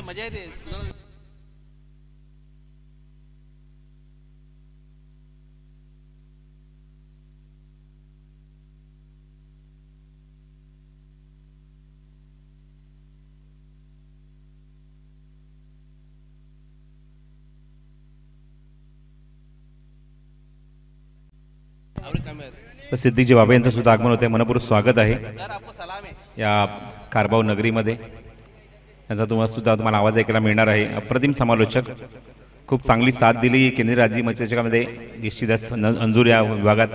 मजा येते. तर सिद्धीजी बाबा यांचं सुद्धा आगमन होते. मनपूर्वक स्वागत आहे या कारभाव नगरीमध्ये. त्यांचा तुम्हाला आवाज ऐकायला मिळणार आहे. अप्रतिम समालोचक, खूप चांगली साथ दिली केंद्रीय राज्य मत्स्यचकामध्ये निश्चितच अंजूर या विभागात.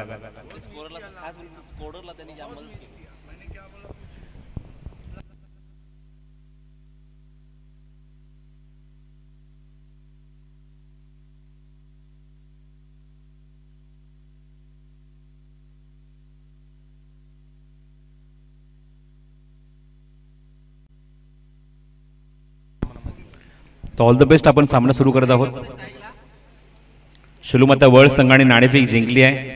All the best. आपण सामना सुरू करत आहोत. शिलूमाता वर्ल्ड संघाने नाणेफेक जिंकली आहे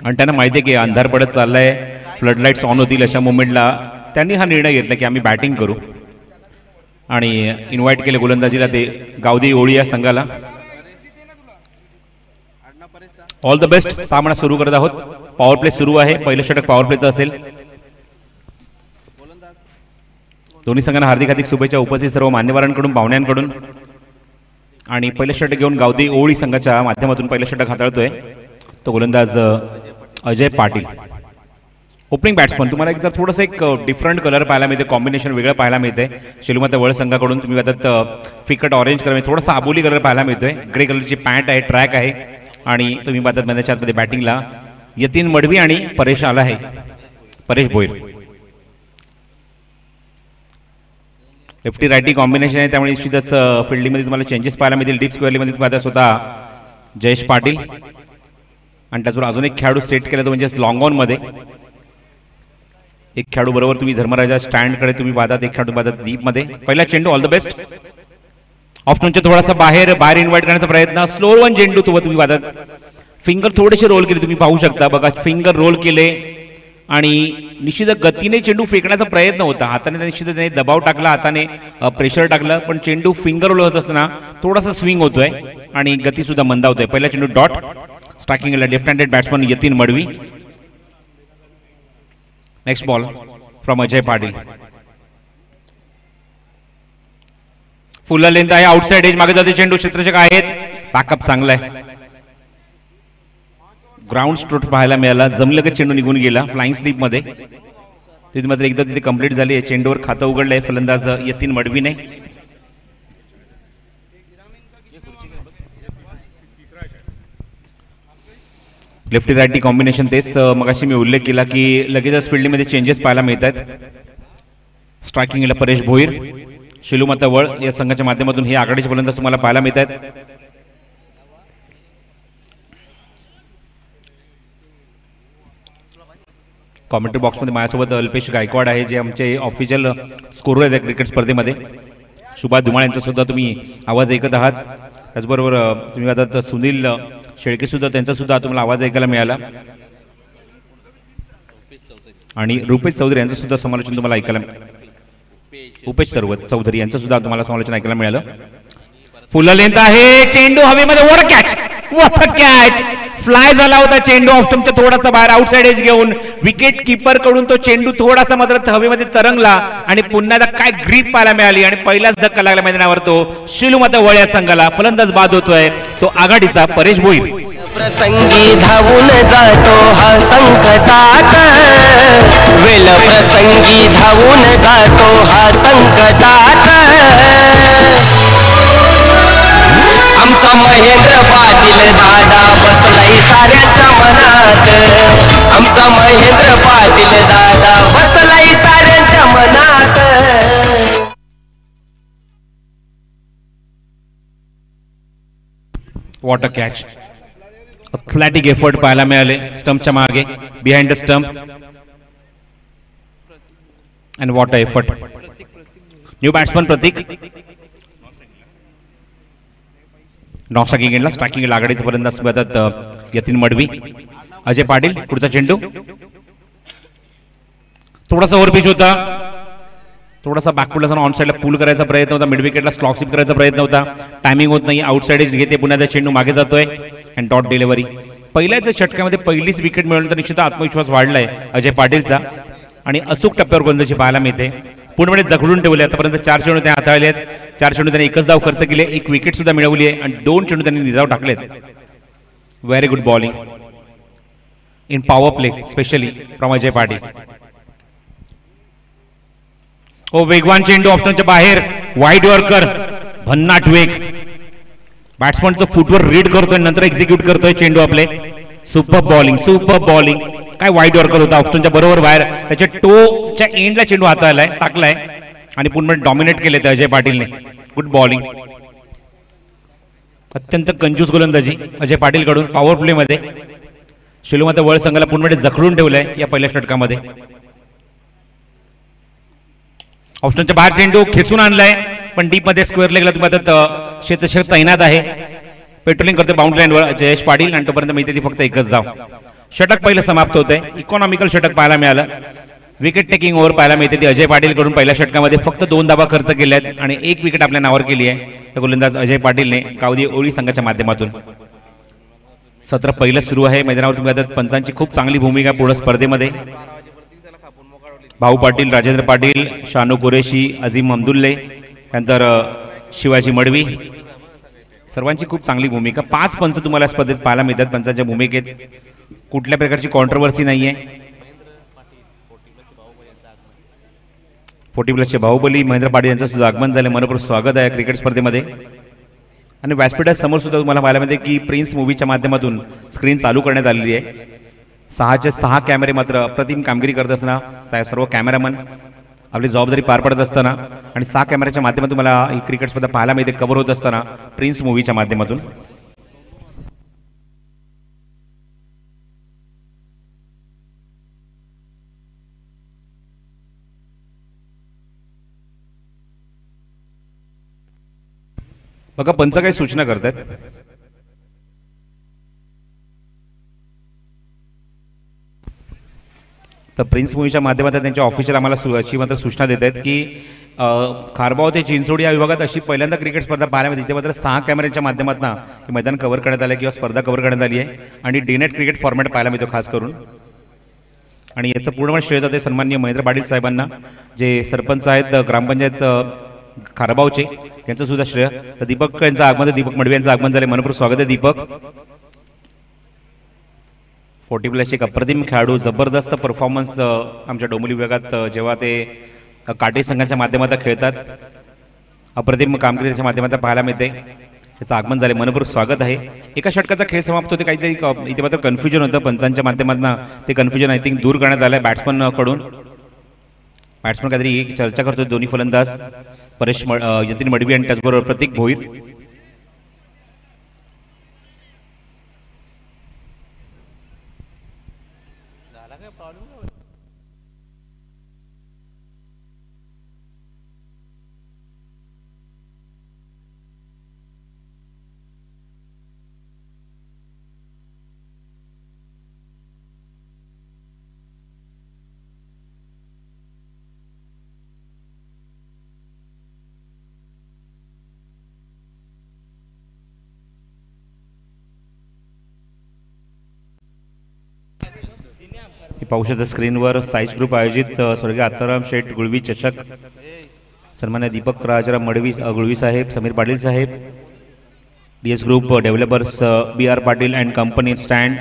आणि त्यांना माहिती आहे की अंधार पडत चाललाय, फ्लड लाईट्स ऑन होतील. अशा मोमेंटला त्यांनी हा निर्णय घेतला की आम्ही बॅटिंग करू आणि इन्व्हाइट केले गोलंदाजीला ते गावदी ओळी या संघाला. All the best. सामना सुरू करत आहोत. पॉवर प्ले सुरू आहे. पहिलं षटक पॉवर प्लेचं असेल. दोन्ही संघांना हार्दिक हार्दिक शुभेच्छा. उपस्थित सर्व मान्यवरांकडून, पाहुण्यांकडून. आणि पहिलं षटक घेऊन गावदी ओळी संघाच्या माध्यमातून पहिलं षटक हाताळतोय तो गोलंदाज अजय पाटील. ओपनिंग बॅट्समन तुम्हाला जर थोडंसं एक डिफरंट कलर पाहायला मिळते, कॉम्बिनेशन वेगळं पाहायला मिळते. शिलूमाता वर्ल्ड संघाकडून तुम्ही आता फिकट ऑरेंज कलर, थोडासा आबोली कलर पाहायला मिळतोय. ग्रे कलरची पॅन्ट आहे, ट्रॅक आहे. आणि तुम्ही पाहतात मैदानाच्या आतमध्ये बॅटिंगला यतीन मडवी आणि परेश आला आहे, Paresh Bhoir. Lefty righty combination आहे, त्यामुळे निश्चितच फिल्डिंगमध्ये तुम्हाला चेंजेस पाहायला मिळतील. डीप स्क्वेअरमध्ये तुम्ही पाहता स्वतः जयेश पाटील आणि त्याचबरोबर अजून एक खेळाडू सेट केला तो म्हणजे लॉंग ऑनमध्ये एक खेळाडू बरोबर तुम्ही धर्मराजा स्टँडकडे तुम्ही पाहतात, एक खेळाडू पाहतात डीपमध्ये. पहिला चेंडू ऑल द बेस्ट. ऑप्शनच्या थोडासा बाहेर इन्व्हाइट करण्याचा प्रयत्न. स्लो वन चेंडू तुम्ही पाहतात. फिंगर थोडेसे रोल केले तुम्ही पाहू शकता. बघा फिंगर रोल केले आणि निश्चित गतीने चेंडू फेकण्याचा प्रयत्न होता. हाताने निश्चित त्याने दबाव टाकला, हाताने प्रेशर टाकलं, पण चेंडू फिंगर रोल होत असताना थोडासा स्विंग होतोय आणि गती सुद्धा मंदावतोय. पहिला चेंडू डॉट. स्ट्रायकिंगला left handed batsman Yatin Madvi. Next ball from Ajay Patil. Full length आहे, आउटसाइड एज मागे जाते चेंडू. क्षेत्ररक्षक आहेत, बॅकअप चांगला आहे. ग्राउंड स्ट्रोक पाहायला मिळाला. जमलं का चेंडू निघून गेला फ्लाइंग स्लीप मध्ये. तिथे मात्र एकदा तिथे कंप्लीट झाली आहे. चेंडूवर खातं उघडलंय फलंदाज यतीन मडवीने. लेफ्टी रायटी कॉम्बिनेशन तेच मगाशी मी उल्लेख केला की लगेचच फिल्डिंगमध्ये चेंजेस पाहायला मिळतात. स्ट्रायकिंगला परेश भोईर. शिलूमाता वर्ल्ड या संघाच्या माध्यमातून हे आघाडीचे फलंदाज तुम्हाला पाहायला मिळतात. कॉमेंट्री बॉक्समध्ये माझ्यासोबत अल्पेश गायकवाड आहे, जे आमचे ऑफिशियल स्कोरर आहेत क्रिकेट स्पर्धेमध्ये. सुभाष धुमाळ यांचा सुद्धा तुम्ही आवाज ऐकत आहात. त्याचबरोबर तुम्ही आता सुनील शेळके सुद्धा, त्यांचा सुद्धा तुम्हाला आवाज ऐकायला मिळाला. आणि रुपेश चौधरी यांचं सुद्धा समालोचन तुम्हाला ऐकायला, उपेश चौधरी यांचं सुद्धा तुम्हाला समालोचन ऐकायला मिळालं. फुल लेंथ आहे, चेंडू हवेमध्ये. वर कॅच, वर कॅच. फ्लाय झाला होता चेंडू ऑफस्टंपच्या थोडासा बाहेर, आउटसाइड एज घेऊन विकेट किपर कडून तो चेंडू थोडासा मात्र हवेमध्ये तरंगला आणि पुन्हा काय ग्रीप पाहायला मिळाली आणि पहिलाच धक्का लागला मैदानावर तो शिलूमाता वर्ल्ड या संघाला. फलंदाज बाद होतोय तो आघाडीचा परेश भोईर. प्रसंगी धावून जातो हा संकटात, वेळ प्रसंगी धावून जातो हा संकटात. आमचा महेंद्र पाटील दादा बसलाय साऱ्याच्या मनात. आमचा महेंद्र पाटील दादा बसलाय साऱ्याच्या मनात. What a catch. Athletic effort पाहायला मिळाले स्टंपच्या मागे, behind the stump. And what a effort. New batsman Pratik. नॉस्ट्राकिंगला स्ट्रायकिंगला आघाडीचा फलंदाज सुभातात यतीन मडवी. अजय पाटील पुढचा चेंडू. थोडासा ओव्हरपिच होता. थोडासा बॅकफुट असताना ऑन साईडला पुल करायचा प्रयत्न होता, मिड विकेटला स्लॉक स्लिप करायचा प्रयत्न होता, टायमिंग होत नाही, आउटसाइड घेते, पुन्हा त्या चेंडू मागे जातोय अँड डॉट डिलिव्हरी. पहिल्याच षटकामध्ये पहिलीच विकेट मिळवल्यानंतर निश्चित आत्मविश्वास वाढलाय अजय पाटीलचा आणि अचूक टप्प्यावर गोलंदाजी पाहायला मिळते. पूर्णपणे जखडून ठेवले. आतापर्यंत 4 चेंडू त्यांनी हाताळले आहेत. 4 चेंडू त्यांनी एकच धाव खर्च केले, 1 विकेट सुद्धा मिळवली आहे आणि 2 चेंडू त्यांनी निजाव टाकलेत. Very good bowling in power play specially from Ajay Patil. ओ वेगवान चेंडू ऑप्शनच्या बाहेर, वाईड वर्कर, भन्नाट वेग, बॅट्समनचं फुटवर रीड करतोय नंतर एक्झिक्यूट करतोय चेंडू आपले. Super bowling, super bowling. काय वाईड वर्कर होता ऑप्शनच्या बरोबर बाहेर, त्याच्या टोच्या एंडला चेंडू हाताळलाय, टाकलाय आणि पुन्हा डॉमिनेट केले अजय पाटीलने. Good bowling. अत्यंत कंजूस गोलंदाजी अजय पाटील कडून पॉवर प्ले मध्ये. शिलोमाता वर्ल्ड संघाला पूर्णपणे जखडून ठेवलंय या पहिल्या षटकामध्ये. ऑप्शनच्या बाहेर चेंडू खेचून आणलाय पण डीप मध्ये स्क्वेअर लेगला तुम्ही आता क्षेत्ररक्षक तैनात आहे. पेट्रोलिंग करते बाउंड्री लाईनवर जयेश पाटील आणि तोपर्यंत मिळते ती फक्त एकच धाव. षटक पहिलं समाप्त होतंय. इकॉनॉमिकल षटक पाहायला मिळालं. विकेट टेकिंग ओव्हर पाहायला मिळते ती अजय पाटील कडून. पहिल्या षटकामध्ये फक्त 2 धावा खर्च केल्या आहेत आणि 1 विकेट आपल्या नावावर केली आहे तर गोलंदाज अजय पाटीलने गावदी ओळी संघाच्या माध्यमातून. सत्र पहिलं सुरू आहे. मैदानावर तुम्ही आता पंचांची खूप चांगली भूमिका पूर्ण स्पर्धेमध्ये. भाऊ पाटील, राजेंद्र पाटील, शानू कुरेशी, अझीम अब्दुल्ले, त्यानंतर शिवाजी मडवी, सर्वांची खूप चांगली भूमिका. 5 पंच तुम्हाला स्पर्धेत पाहायला मिळतात. पंचांच्या भूमिकेत कुठल्या प्रकारची कॉन्ट्रोवर्सी नाहीये. 40+ बाहुबली महेंद्र पाटील यांचं सुद्धा आगमन झालं. मनपूर्वक स्वागत आहे क्रिकेट स्पर्धेमध्ये. आणि व्यासपीठा समोर सुद्धा तुम्हाला पाहायला मिळते की प्रिन्स मूवीच्या माध्यमातून स्क्रीन चालू करण्यात आलेली आहे. 6चे 6 कॅमेरे मात्र अप्रतिम कामगिरी करत असताना सर्व कॅमेरामन आपली जबाबदारी पार पडत असताना आणि 6 कॅमेऱ्याच्या माध्यमातून मला ही क्रिकेट स्पर्धा पाहायला मिळते कव्हर होत असताना प्रिन्स मूवीच्या माध्यमातून. बघा पंच काही सूचना करतात. तर प्रिन्स मूवीच्या माध्यमातून त्यांच्या ऑफिशियल आम्हाला अशी मात्र सूचना देत आहेत की खारबाव ते चिंचोडी या विभागात अशी पहिल्यांदा क्रिकेट स्पर्धा पाहायला मिळते. तिथे मात्र 6 कॅमेऱ्यांच्या माध्यमातून हे मैदान कव्हर करण्यात आलं किंवा स्पर्धा कव्हर करण्यात आली आहे आणि डीनेट क्रिकेट फॉर्मॅट पाहायला मिळतो खास करून. आणि याचं पूर्णपणे श्रेय जाते सन्माननीय महेंद्र पाटील साहेबांना जे सरपंच आहेत ग्रामपंचायत खारबावचे, यांचं सुद्धा श्रेय. तर दीपक यांचं आगमन, दीपक मडवी यांचं आगमन झाले. मनपूर्वक स्वागत आहे दीपक. 40+ एक अप्रतिम खेळाडू, जबरदस्त परफॉर्मन्स आमच्या डोंबिवली विभागात जेव्हा ते काटे संघाच्या माध्यमातून खेळतात अप्रतिम कामगिरी त्याच्या माध्यमातून पाहायला मिळते. त्याचं आगमन झाले. मनपूर्वक स्वागत आहे. एका षटकाचा खेळ समाप्त होते. काहीतरी इथे मात्र कन्फ्युजन होतं पंचांच्या माध्यमातून. ते कन्फ्युजन आय थिंक दूर करण्यात आलं बॅट्समन कडून. बॅट्समन काहीतरी चर्चा करतो दोन्ही फलंदाज परेश यतीन मडवी आणि त्याचबरोबर प्रतीक भोईर. पाहू शकता स्क्रीनवर साईज ग्रुप आयोजित स्वर्गीय आत्ताराम शेठ गुळवी चषक. सन्मान्य दीपक राजाराम मडवी गुळवी साहेब, समीर पाटील साहेब, DS group developers BR Patil and company stand.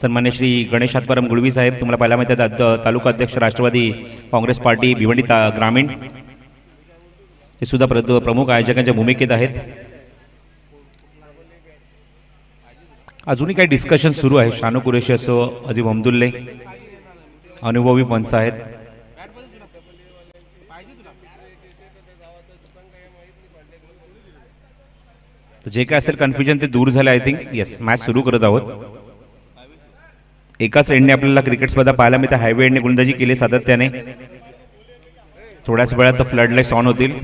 सन्मान्य श्री गणेश हातपारम गुळवी साहेब तुम्हाला पाहायला मिळतात तालुका अध्यक्ष राष्ट्रवादी काँग्रेस पार्टी भिवंडी ग्रामीण. हे सुद्धा प्रमुख आयोजकांच्या भूमिकेत आहेत. अजूनही काही डिस्कशन सुरू आहे. शानू कुरेशी असो, अजीम अब्दुल्ले अनुभवी पंच आहेत. जे काय असेल कन्फ्युजन ते दूर झाले आय थिंक. येस, मॅच सुरू करत आहोत. एकाच एंडने आपल्याला क्रिकेट स्पर्धा पाहायला मिळते. हायवे एंडने गोलंदाजी केली सातत्याने. थोड्याच वेळात फ्लड लाईट्स ऑन होतील.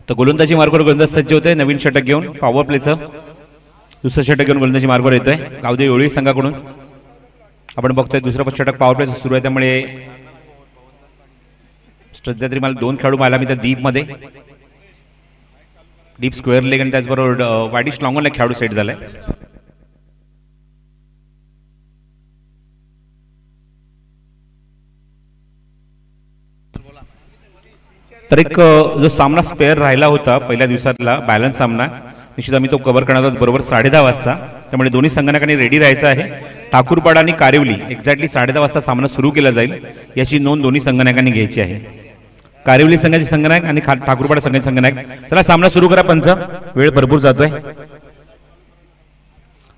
तर गोलंदाजी मार्गावर गोलंदाज सज्ज होते नवीन षटक घेऊन पॉवर प्लेचं दुसरं षटक घेऊन गोलंदाजी मार्गावर येतोय गावदे ओळी संघाकडून. आपण बघतोय दुसरं षटक पॉवर प्लेचं सुरू आहे त्यामुळे सध्या तरी मला 2 खेळाडू पाहायला मी त्या डीपमध्ये डीप स्क्वेअर लेग आणि त्याचबरोबर वाईडिश लॉंगॉनला खेळाडू सेट झालाय. तर एक जो सामना स्पेअर राहिला होता पहिल्या दिवसातला बॅलन्स सामना निश्चित आम्ही तो कव्हर करणार आहोत बरोबर 10:30 वाजता. त्यामुळे दोन्ही संघटनांनी रेडी राहायचं आहे. ठाकूरपाडा आणि कारिवली एक्झॅक्टली 10:30 वाजता सामना सुरू केला जाईल याची नोंद दोन्ही संघटनांनी घ्यायची आहे. कारिवली संघाचे संघनायक आणि ठाकूरपाडा संघाचे संघनायक. चला सामना सुरू करा पंच, वेळ भरपूर जातोय.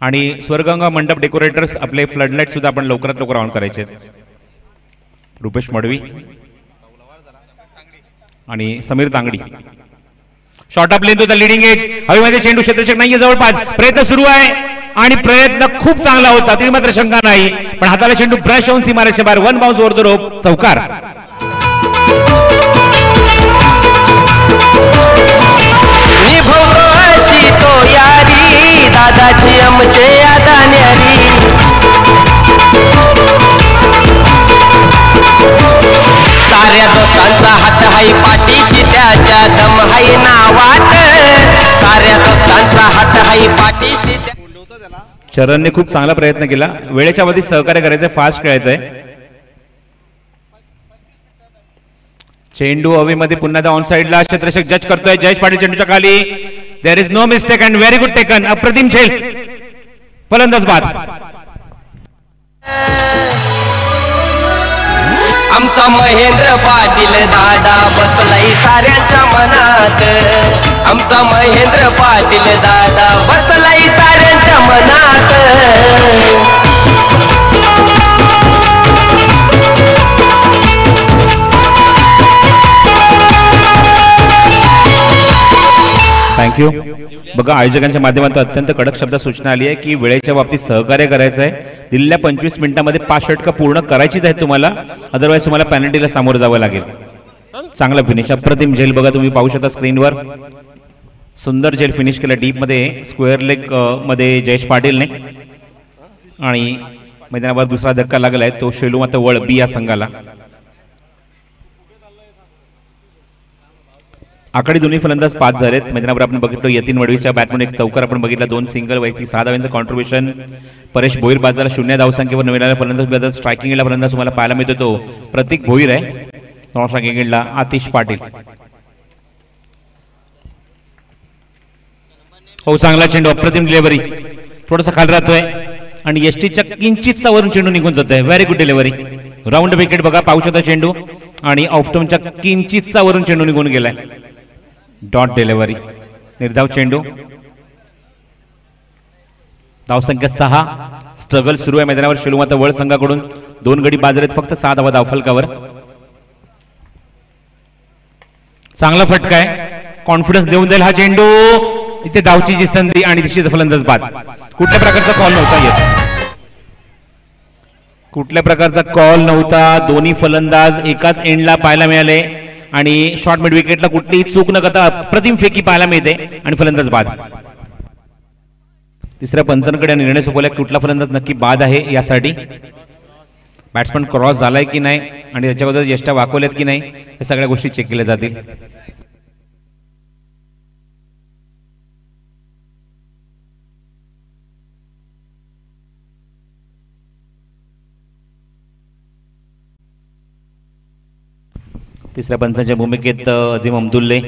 आणि स्वर्गगंगा मंडप डेकोरेटर्स आपले फ्लडलाईट सुद्धा आपण लवकरात लवकर ऑन करायचे. रुपेश मडवी आणि समीर तांगडी. शॉर्ट ऑफ लेंथ होता लिडिंग एज. हवेमध्ये चेंडू क्षेत्ररक्षक नाहीये जवळपास. प्रयत्न सुरू आहे आणि प्रयत्न खूप चांगला होता तरी मात्र शंका नाही. पण हाताला चेंडू ब्रश होऊन सीमारेषे बाहेर. 1 बाउन्स ओव्हर द रोप. चौकार. निभवतो अशी तो यारी दादाची आमचे आदान्यारी. साऱ्या दोस्तांचा हात हाय पाठीशी त्याच्या दम हाय नावात. साऱ्या दोस्तांचा हात हाय पाठीशी. चरणने खूप चांगला प्रयत्न केला. वेळेच्या मध्ये सहकार्य करायचंय, फास्ट खेळायचंय. चेंडू हवेमध्ये पुन्हा एकदा ऑन साइडला क्षेत्ररक्षक जज करतोय. जयेश पाटील चेंडूच्या खाली. There is no mistake and very good taken. अप्रतिम झेल. फलंदाज बाद. आमचा महेंद्र पाटील दादा बसलाय साऱ्यांच्या मनात. आमचा महेंद्र पाटील दादा बसलाय साऱ्यांच्या मनात. थँक्यू. बघा आयोजकांच्या माध्यमातून अत्यंत कडक शब्दात सूचना आली आहे की वेळेच्या बाबतीत सहकार्य करायचं आहे. दिलेल्या 25 मिनिटांमध्ये 5 षटकं पूर्ण करायचीच आहेत तुम्हाला, अदरवाईज तुम्हाला पेनल्टीला सामोरं जावं लागेल. चांगला फिनिश. अप्रतिम झेल बघा तुम्ही पाहू शकता स्क्रीनवर. सुंदर झेल फिनिश केलं डीप मध्ये स्क्वेअर लेग मध्ये जयेश पाटीलने. आणि मैदानावर दुसरा धक्का लागलाय तो शेलूमाता वळ बी या संघाला. आकडे दोन्ही फलंदाज 5 झालेत. मैदानावर आपण बघितलं यतीन वडवीच्या बॅटमन एक चौकार आपण बघितला. 2 सिंगल वैयक्तिक 6 धावांचं कॉन्ट्रीब्युशन. परेश भोईर बाजारा 0 धावसंख्येवर नवीन आलेला फलंदाज. स्ट्रायकिंगला फलंदाज तुम्हाला पाहायला मिळतो तो प्रतीक भोईर आहे. नॉन स्ट्रायकिंगला आतिश पाटील. हो चांगला चेंडू. अप्रतिम डिलिव्हरी. थोडासा खाली राहतोय आणि एसटीच्या किंचितचा वरून चेंडू निघून जातोय. Very good delivery. Round wicket बघा पाहू शकता चेंडू आणि ऑफस्टोनच्या किंचितचा वरून चेंडू निघून गेलाय. Dot delivery. निर्धाव चेंडू. धावसंख्या 6. स्ट्रगल सुरू आहे मैदानावर शेलूमाता वळ संघाकडून. 2 गडी बाजारात फक्त 7 धावा धावफलकावर. चांगला फटका आहे. कॉन्फिडन्स देऊन जाईल हा चेंडू. इथे धावची जी संधी आणि निश्चित फलंदाज बाद. कुठल्या प्रकारचा कॉल नव्हता. येस कुठल्या प्रकारचा कॉल नव्हता. दोन्ही फलंदाज एकाच एंडला पाहायला मिळाले आणि शॉर्ट मिड विकेटला कुठलीही चूक न करता अप्रतिम फेकी पाहायला मिळते आणि फलंदाज बाद. तिसऱ्या पंचांकडे निर्णय सोपवला कुठला फलंदाज नक्की बाद आहे यासाठी. बॅट्समन क्रॉस झालाय की नाही आणि त्याच्याबद्दल यष्टा वाकवल्यात की नाही या सगळ्या गोष्टी चेक केल्या जातील. तिसऱ्या पंचांच्या भूमिकेत अजीम अब्दुल्ले.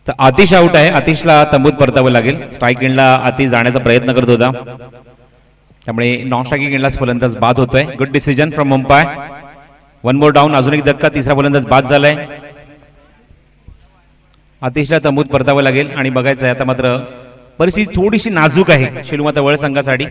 तर आतिश आउट आहे. आतिशला तंबूत परतावं लागेल. स्ट्राईक एंडला आतिश जाण्याचा प्रयत्न करत होता त्यामुळे नॉन स्ट्रायकिंग एंडलाच फलंदाज बाद होतोय. Good decision from umpire. 1 more down. अजून एक धक्का. तिसरा फलंदाज बाद झालाय. आतिशला तंबूत परतावं लागेल आणि बघायचं आहे आता मात्र परिस्थिती थोडीशी नाजूक आहे शेलूमाता वळ संघासाठी.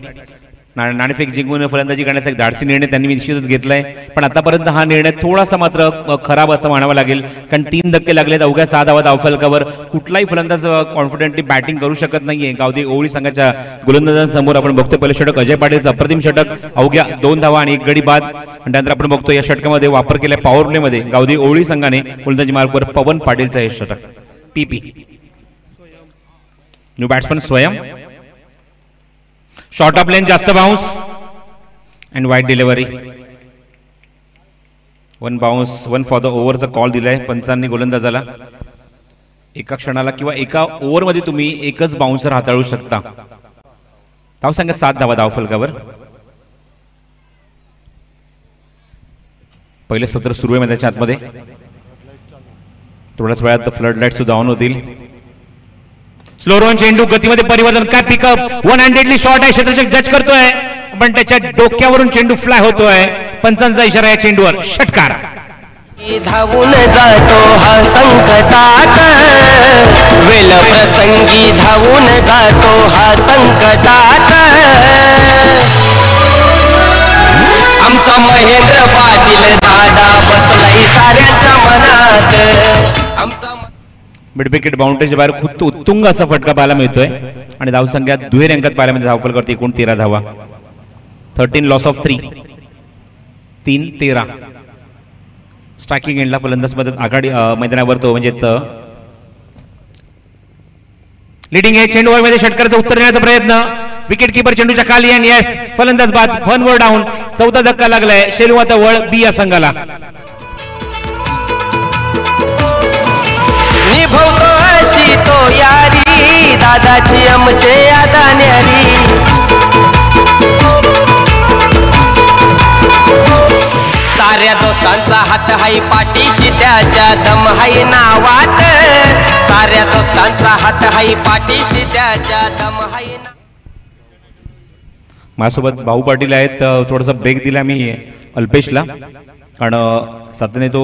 नाणेफेक जिंकून फलंदाजी करण्याचा एक धाडसी निर्णय त्यांनी निश्चितच घेतलाय, पण आतापर्यंत हा निर्णय थोडासा मात्र खराब असं म्हणावं लागेल, कारण 3 धक्के लागलेत. अवघ्या 6 धावा धावफलकावर. कुठलाही फलंदाज कॉन्फिडेंटली बॅटिंग करू शकत नाहीये. गावदी ओवळी संघाच्या गोलंदाजांसमोर आपण बघतोय पहिलं षटक अजय पाटीलचं अप्रतिम षटक, अवघ्या 2 धावा आणि 1 गडी बाद. आणि त्यानंतर आपण बघतोय या षटकामध्ये वापर केल्या पॉवर प्ले मध्ये गावदी ओवळी संघाने गोलंदाजी मार्कवर पवन पाटीलचं हे षटक. PP new batsman Swayam. Short of length, जास्त bounce and wide delivery. 1 bounce 1 for the ओव्हरचा कॉल दिलाय पंचांनी गोलंदाजाला. एका क्षणाला किंवा एका ओव्हरमध्ये तुम्ही एकच बाउन्सर हाताळू शकता. धाव संख्या 7 धावा धावफलकावर. पहिले सत्र सुरू आहे मैदानाच्या आतमध्ये. थोड्याच वेळात फ्लड लाईट सुद्धा ऑन होतील. स्लो रन चेंडू, गतीमध्ये परिवर्तन, काय पिकअप, 1 हँडेडली शॉट आहे. क्षेत्ररक्षक जज करतोय पण त्याच्या डोक्यावरून चेंडू फ्लाय होतोय. पंचांचा इशारा या चेंडूवर, षटकार. धावून जातो हा संकटात, वेल प्रसंगी धावून जातो हा संकटात. आमचा महेंद्र पाटील दादा बसलाय साऱ्याच्या मनात. आमचा मिड विकेट बाउंड्रीच्या बाहेर खूप उत्तुंग असा फटका पाहायला मिळतोय आणि धावसंख्या दुहेरी अंकात पाहायला मिळते. धावफलकावरती एकूण 13 धावा. 13 लॉस ऑफ 3. 3-13. स्ट्रायकिंग एंडला फलंदाज मदत आघाडी मैदानावर तो म्हणजेच लिडिंग आहे. चेंडूवर मध्ये षटकाराचं उत्तर देण्याचा प्रयत्न. विकेट किपर चेंडूच्या खाली आणि यस फलंदाज बाद. 1 वर डाऊन. 4था धक्का लागलाय. शेलू आता वळ बी या संघाला. निभवतो अशी तो यारी दादाची आमचे आदान्यारी. साऱ्या दोस्तांचा हात हाय पाठीशी त्याच्या दम हाय नावात. साऱ्या दोस्तांचा हात हाय पाठीशी त्याच्या दम हाय. माझ्यासोबत भाऊ पाटील आहेत. थोडासा ब्रेक दिला मी अल्पेशला, कारण सातत्याने तो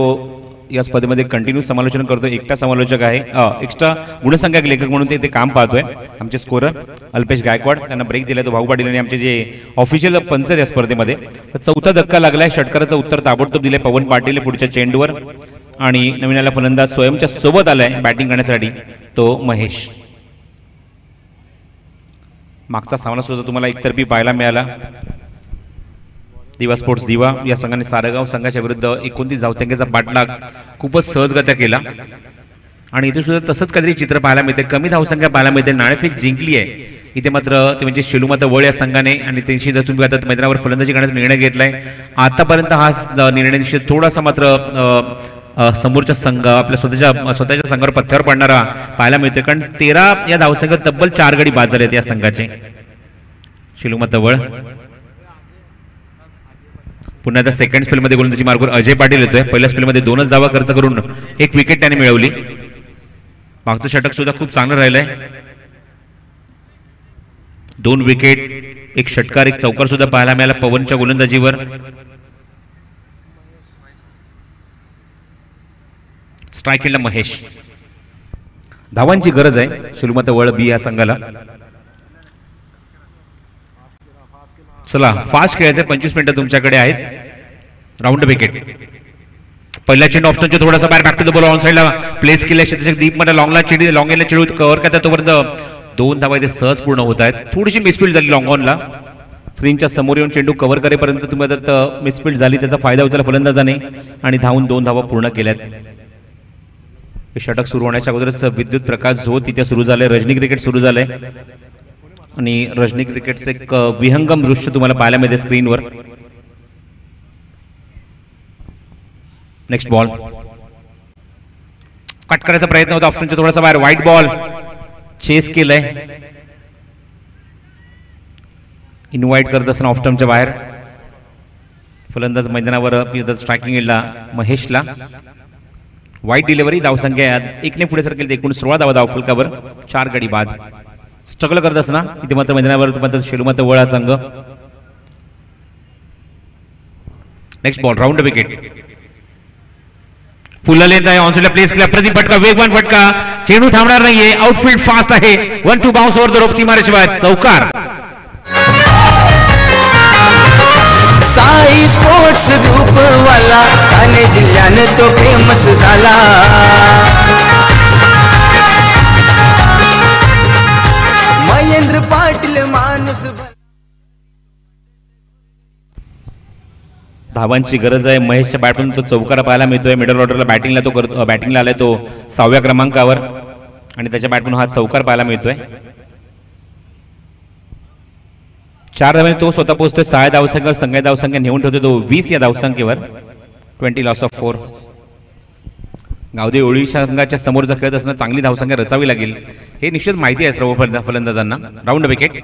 या स्पर्धेमध्ये कंटिन्यू समालोचन करतो. एकटा समालोचक आहे, एक्स्ट्रा गुणसंख्यक लेखक म्हणून ते काम पाहतोय. आमचे स्कोरर अल्पेश गायकवाड, त्यांना ब्रेक दिलाय तो भाऊ पाटील आणि आमचे जे ऑफिशियल पंच आहेत या स्पर्धेमध्ये. तर 4था धक्का लागलाय. षटकाराचं उत्तर ताबडतोब दिलंय पवन पाटील पुढच्या चेंडूवर आणि नवीन आला फलंदाज स्वयंच्या सोबत आलाय बॅटिंग करण्यासाठी तो महेश. मागचा सामना सुद्धा तुम्हाला एकतर्फी पाहायला मिळाला. दिवा स्पोर्ट्स दिवा या संघाने सारगाव संघाच्या विरुद्ध 29 धावसंख्येचा पाठलाग खूपच सहजगत्या केला आणि इथे सुद्धा तसंच काहीतरी चित्र पाहायला मिळते. कमी धावसंख्या पाहायला मिळते. नाणेफेक जिंकली आहे इथे मात्र ते म्हणजे शेलूमाता वळ या संघाने आणि त्यांची जर तुम्ही आता मैदानावर फलंदाजी करण्याचा निर्णय घेतलाय. आतापर्यंत हा निर्णय निश्चित थोडासा मात्र समोरच्या संघ आपल्या स्वतःच्या संघावर पथ्यावर पडणारा पाहायला मिळते, कारण 13 या धावसंख्येत तब्बल 4 गडी बाद झालेत या संघाचे. शेलूमाता वळ पुन्हा आता सेकंड स्पेलमध्ये गोलंदाजी मार्कवर अजय पाटील येतोय. पहिल्या स्पेलमध्ये 2च धावा खर्च करून 1 विकेट त्याने मिळवली. मागचं षटक सुद्धा खूप चांगलं राहिलंय. 2 विकेट, 1 षटकार, 1 चौकार सुद्धा पाहायला मिळाला पवनच्या गोलंदाजीवर. स्ट्रायकिंगला महेश. धावांची गरज आहे शेलूमाता वळ बी या संघाला. चला फास्ट खेळायचे. 25 मिनिटं तुमच्याकडे आहेत. Round wicket. पहिला चेंडू ऑप्शनच्या थोडासा बाहेर back to the ball on साइडला प्लेस केल्या. क्षेत्ररक्षक दीप मध्ये लॉंगला चेंडू लॉंग एला चेंडू कव्हर करतात तोपर्यंत 2 धावा इथे सहज पूर्ण होत आहेत. थोडीशी मिसफील्ड झाली लॉंग ऑनला. स्क्रीनच्या समोर येऊन चेंडू कव्हर करेपर्यंत तुम्ही आता मिसफील्ड झाली, त्याचा फायदा उचलला फलंदाजाने आणि धावून 2 धावा पूर्ण केल्यात. हे षटक सुरू होण्याच्या अगोदरच विद्युत प्रकाश झोत तिथे सुरू झाले. रजनी क्रिकेट सुरू झालंय आणि रजनी क्रिकेटचं एक विहंगम दृश्य तुम्हाला पाहायला मिळते स्क्रीनवर. नेक्स्ट बॉल कट करायचा प्रयत्न होता ऑप्शनच्या थोडासा बाहेर. व्हाईट बॉल चेस केलंय. इन्व्हाइट करत असताना ऑप्शनच्या बाहेर फलंदाज मैदानावर स्ट्रायकिंग एंडला महेशला. वाईट डिलिव्हरी. धावसंख्या 1 ने पुढे सरकेल. एकूण 16 धावा धावफलकावर. 4 गडी बाद. स्ट्रगल करत असताना इथे मात्र मैदानावर मात्र शेलूमाता वळा संघ. Next ball round wicket. फुल लेंथ आहे. ऑनसाइडला प्लेस केला. प्रदीप फटका, वेगवान फटका. चेंडू थांबणार नाहीये. आउटफील्ड फास्ट आहे. 1-2 बाउन्स ओव्हर द रोप सीमारेषेबाहेर. चौकार. फेमस रूपवाला ठाणे जिल्ह्यानं तो फेमस झाला महेंद्र पाटील माणूस धावांची गरज आहे. महेशच्या बॅटमधून तो चौकारा पाहायला मिळतोय. मिडल ऑर्डरला बॅटिंगला आलाय तो 6व्या क्रमांकावर आणि त्याच्या बॅटमधून हा चौकार पाहायला मिळतोय. 4 धावांनी तो स्वतः पोहोचतोय 6 धावसंख्येवर. संघ धावसंख्या नेऊन ठेवतोय तो 20 या धावसंख्येवर. 20 लॉस ऑफ 4. गावदे ओळी संघाच्या समोर जर खेळत असताना चांगली धावसंख्या रचावी लागेल हे निश्चित माहिती आहे सर्व फलंदाजांना. Round wicket.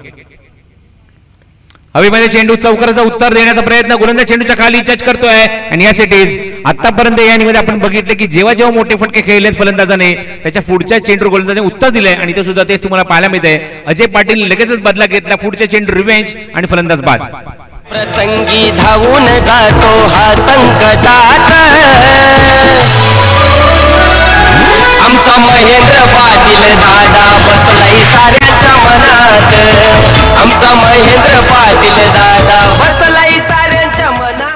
हवेमध्ये चेंडू चौकाराचा उत्तर देण्याचा प्रयत्न गोलंदाज चेंडूच्या खाली टच करतोय आणि यस इट इज. आतापर्यंत या इनिंगमध्ये आपण बघितले की जेव्हा जेव्हा मोठे फटके खेळलेत फलंदाजाने त्याच्या पुढच्या चेंडूवर गोलंदाजाने उत्तर दिलंय आणि ते सुद्धा तेच तुम्हाला पाहायला मिळतंय. अजय पाटील लगेचच बदला घेतला. पुढच्या चेंडू रिव्हेंज आणि फलंदाज बाद. प्रसंगी धावून जातो हा संकटात आमचा महेंद्र पाटील दादा बसलाय साऱ्याच्या मनात आमचा महेंद्र पाटील दादा बसलाय साऱ्यांच्या मनात.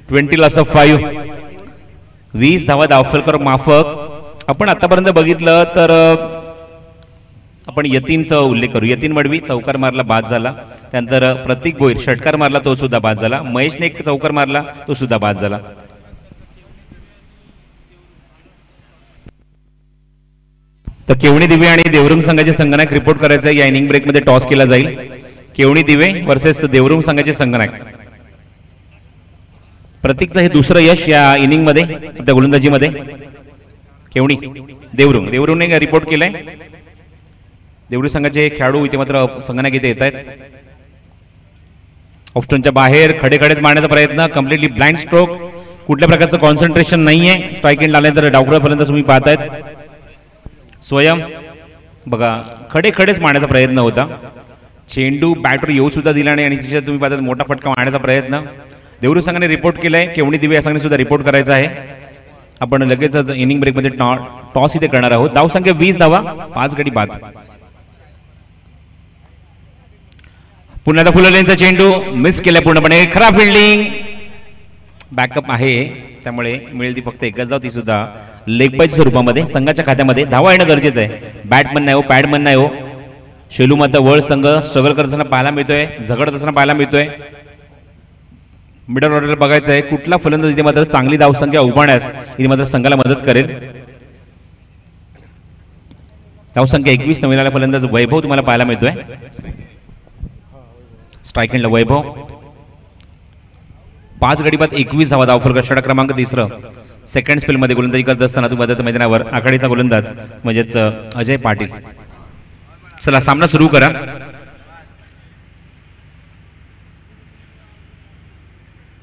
20 लॉस ऑफ 5. 20 धावा धावफलकर माफक. आपण आतापर्यंत बघितलं तर आपण यतीनचा उल्लेख करू. यतीन मडवी चौकार मारला बाद झाला. त्यानंतर प्रतीक भोईर षटकार मारला तो सुद्धा बाद झाला. महेशने एक चौकार मारला तो सुद्धा बाद झाला. तर केवणी दिवे आणि देवरुंग संघाचे संघनायक रिपोर्ट करायचं या इनिंग ब्रेक मध्ये टॉस केला जाईल. केवणी दिवे वर्सेस देवरुंग संघाचे संघनायक. प्रतीकचं हे दुसरं यश या इनिंग मध्ये त्या गोलंदाजीमध्ये. केवणी देवरुंगने रिपोर्ट केलंय. देवरुंग संघाचे खेळाडू इथे मात्र संघनायक इथे येत आहेत. ऑफस्टोनच्या बाहेर खडेखडेच मारण्याचा प्रयत्न. Completely blind stroke. कुठल्या प्रकारचं कॉन्सन्ट्रेशन नाहीये. स्ट्राईक एंड आल्यानंतर डावखुळा फलंदाज तुम्ही पाहतायत. स्वयं बघा खडेखडेच मारण्याचा प्रयत्न होता. चेंडू बॅटवर येऊ सुद्धा दिला नाही आणि तिच्यात तुम्ही पाहतात मोठा फटका मारण्याचा प्रयत्न. देवरुंग संघाने रिपोर्ट केलाय. केवणी दिवे या संघाने सुद्धा रिपोर्ट करायचा आहे. आपण लगेचच इनिंग ब्रेकमध्ये टॉस इथे करणार आहोत. धावसंख्या 20 धावा 5 गडी बाद. पुन्हा फुललेंचा चेंडू मिस केला पूर्णपणे. खराब फिल्डिंग. बॅकअप आहे त्यामुळे मिळेल ती फक्त एकच धाव ती सुद्धा लेग बायच्या स्वरूपामध्ये. संघाच्या खात्यामध्ये धावा येणं गरजेचं आहे. बॅटमन नाही हो पॅडमन नाही हो. शेलू मात्र वर्ल्ड संघ स्ट्रगल करत असताना पाहायला मिळतोय. झगडत असताना पाहायला मिळतोय. मिडल ऑर्डर बघायचं आहे कुठला फलंदाज इथे मात्र चांगली धावसंख्या उभारण्यास इथे मात्र संघाला मदत करेल. धावसंख्या 21. नवीन आला फलंदाज वैभव तुम्हाला पाहायला मिळतोय. स्ट्राईक एंडला वैभव. 5 गडी बाद 21 धावा धावफलक. षटक क्रमांक 3. सेकंड स्पेल मध्ये गोलंदाजी करत असताना तुम्ही पाहता मैदानावर आघाडीचा गोलंदाज म्हणजेच अजय पाटील. चला सामना सुरू करा.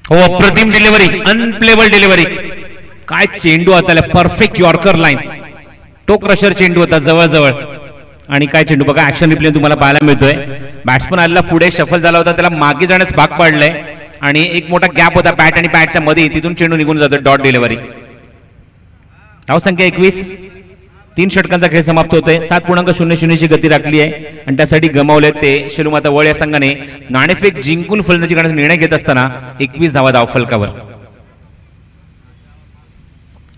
हो अप्रतिम डिलिव्हरी. Unplayable delivery. काय चेंडू आता परफेक्ट यॉर्कर लाईन. टो क्रशर चेंडू होता जवळजवळ आणि काय चेंडू बघा ऍक्शन रिप्ले तुम्हाला पाहायला मिळतोय. बॅट्समन आलेला पुढे शफल झाला होता त्याला मागे जाण्यास भाग पाडलंय आणि एक मोठा गॅप होता बॅट आणि बॅटच्या मध्ये तिथून चेंडू निघून जातो. Dot delivery. धावसंख्या 21. 3 षटकांचा खेळ समाप्त होतोय. 7.00 ची गती राखली आहे आणि त्यासाठी गमावले ते शेलूमाता वळ या संघाने नाणेफेक जिंकून फलंदाजी करण्याचा निर्णय घेत असताना 21 धावा धावफलकावर.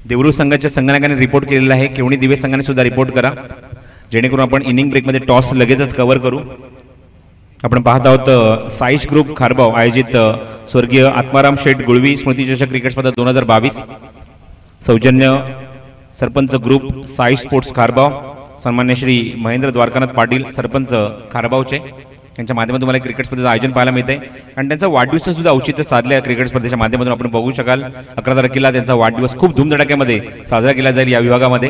देवरुंग संघाच्या संघनायकाने रिपोर्ट केलेला आहे. केवणी दिवे संघाने सुद्धा रिपोर्ट करा जेणेकरून आपण इनिंग ब्रेकमध्ये टॉस लगेचच कव्हर करू. आपण पाहत आहोत साईश ग्रुप खारबाव आयोजित स्वर्गीय आत्माराम शेठ गुळवी स्मृती चषक क्रिकेट स्पर्धा 2022 सौजन्य सरपंच ग्रुप साई स्पोर्ट्स खारबाव. सन्मान्य श्री महेंद्र द्वारकानाथ पाटील सरपंच खारबावचे यांच्या माध्यमातून तुम्हाला क्रिकेट स्पर्धेचं आयोजन पाहायला मिळते आणि त्यांचा वाढदिवस सुद्धा औचित्य साधले. क्रिकेट स्पर्धेच्या माध्यमातून आपण बघू शकाल. 11 तारखेला त्यांचा वाढदिवस खूप धूमधडाक्यामध्ये साजरा केला जाईल या विभागामध्ये.